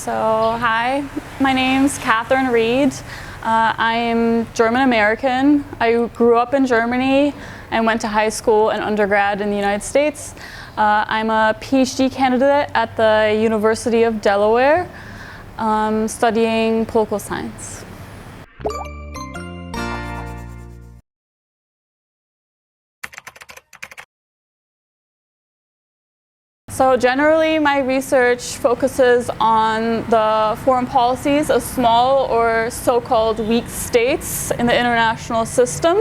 So, hi, my name's Kathrin Reed. I'm German American. I grew up in Germany and went to high school and undergrad in the United States. I'm a PhD candidate at the University of Delaware, studying political science. So generally, my research focuses on the foreign policies of small or so-called weak states in the international system.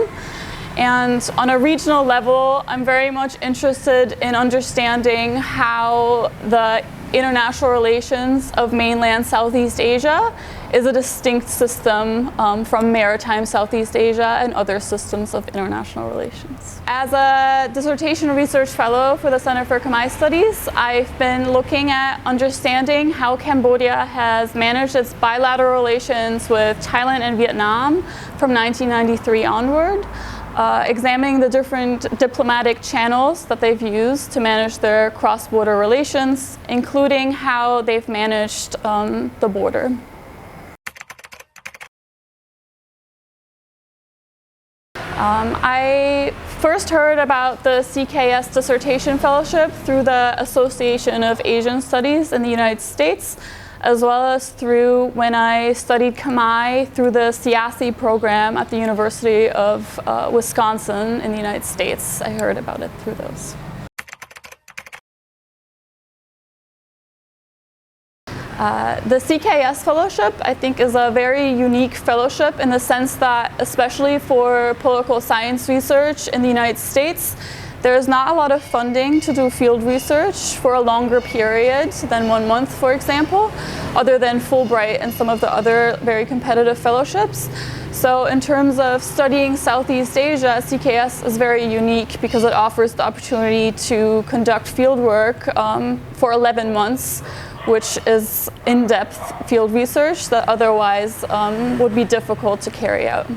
And on a regional level, I'm very much interested in understanding how the international relations of mainland Southeast Asia is a distinct system from maritime Southeast Asia and other systems of international relations. As a dissertation research fellow for the Center for Khmer Studies, I've been looking at understanding how Cambodia has managed its bilateral relations with Thailand and Vietnam from 1993 onward. Examining the different diplomatic channels that they've used to manage their cross-border relations, including how they've managed the border. I first heard about the CKS Dissertation Fellowship through the Association of Asian Studies in the United States, as well as through when I studied Khmer through the CIASI program at the University of Wisconsin in the United States. I heard about it through those. The CKS Fellowship, I think, is a very unique fellowship in the sense that, especially for political science research in the United States, there's not a lot of funding to do field research for a longer period than 1 month, for example, other than Fulbright and some of the other very competitive fellowships. So in terms of studying Southeast Asia, CKS is very unique because it offers the opportunity to conduct field work for 11 months, which is in-depth field research that otherwise would be difficult to carry out.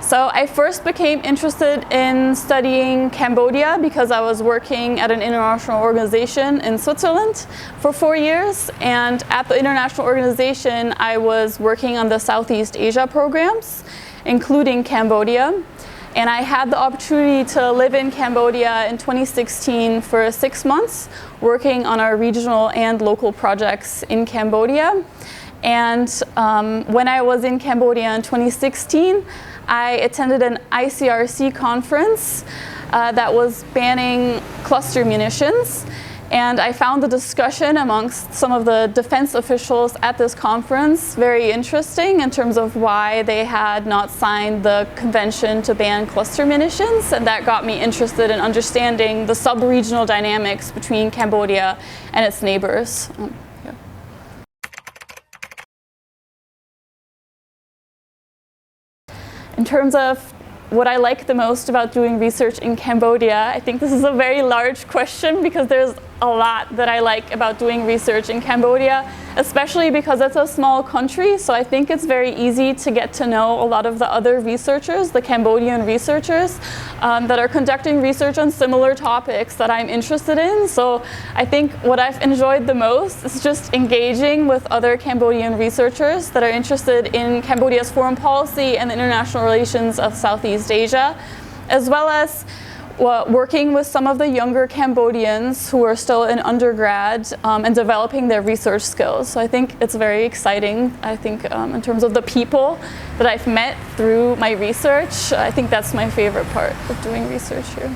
So I first became interested in studying Cambodia because I was working at an international organization in Switzerland for 4 years. And at the international organization, I was working on the Southeast Asia programs, including Cambodia. And I had the opportunity to live in Cambodia in 2016 for 6 months, working on our regional and local projects in Cambodia. And when I was in Cambodia in 2016, I attended an ICRC conference that was banning cluster munitions. And I found the discussion amongst some of the defense officials at this conference very interesting in terms of why they had not signed the convention to ban cluster munitions. And that got me interested in understanding the sub-regional dynamics between Cambodia and its neighbors. In terms of what I like the most about doing research in Cambodia, I think this is a very large question because there's a lot that I like about doing research in Cambodia, especially because it's a small country. So I think it's very easy to get to know a lot of the other researchers, the Cambodian researchers that are conducting research on similar topics that I'm interested in. So I think what I've enjoyed the most is just engaging with other Cambodian researchers that are interested in Cambodia's foreign policy and the international relations of Southeast Asia, as well as working with some of the younger Cambodians who are still in undergrad and developing their research skills. So I think it's very exciting. I think in terms of the people that I've met through my research, I think that's my favorite part of doing research here.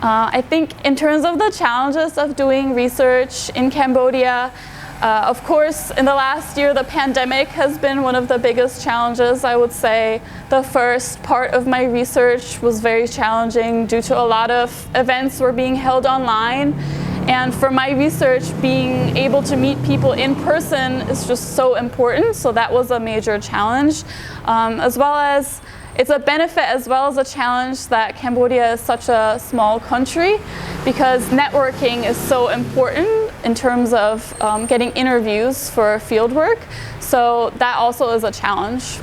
I think in terms of the challenges of doing research in Cambodia, of course, in the last year, the pandemic has been one of the biggest challenges. I would say the first part of my research was very challenging due to a lot of events were being held online. And for my research, being able to meet people in person is just so important. So that was a major challenge, as well as it's a benefit as well as a challenge that Cambodia is such a small country because networking is so important in terms of getting interviews for field work. So that also is a challenge.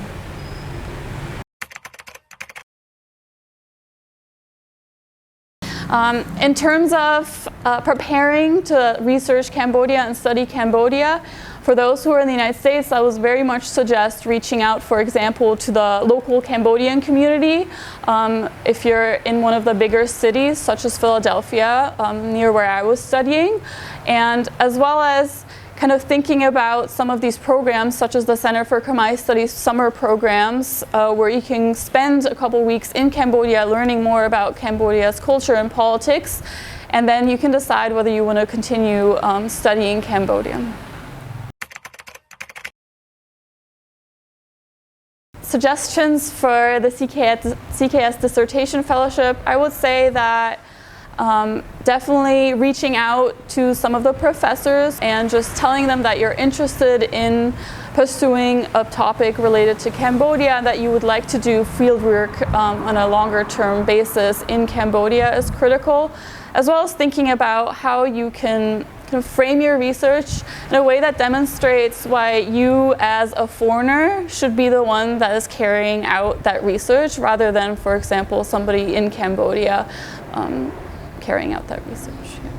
In terms of preparing to research Cambodia and study Cambodia, for those who are in the United States, I would very much suggest reaching out, for example, to the local Cambodian community. If you're in one of the bigger cities, such as Philadelphia, near where I was studying, and as well as kind of thinking about some of these programs, such as the Center for Khmer Studies summer programs, where you can spend a couple weeks in Cambodia learning more about Cambodia's culture and politics, and then you can decide whether you want to continue studying Cambodian. Suggestions for the CKS Dissertation Fellowship, I would say that definitely reaching out to some of the professors and just telling them that you're interested in pursuing a topic related to Cambodia, that you would like to do fieldwork on a longer term basis in Cambodia is critical, as well as thinking about how you can frame your research in a way that demonstrates why you as a foreigner should be the one that is carrying out that research rather than, for example, somebody in Cambodia carrying out that research. Yeah.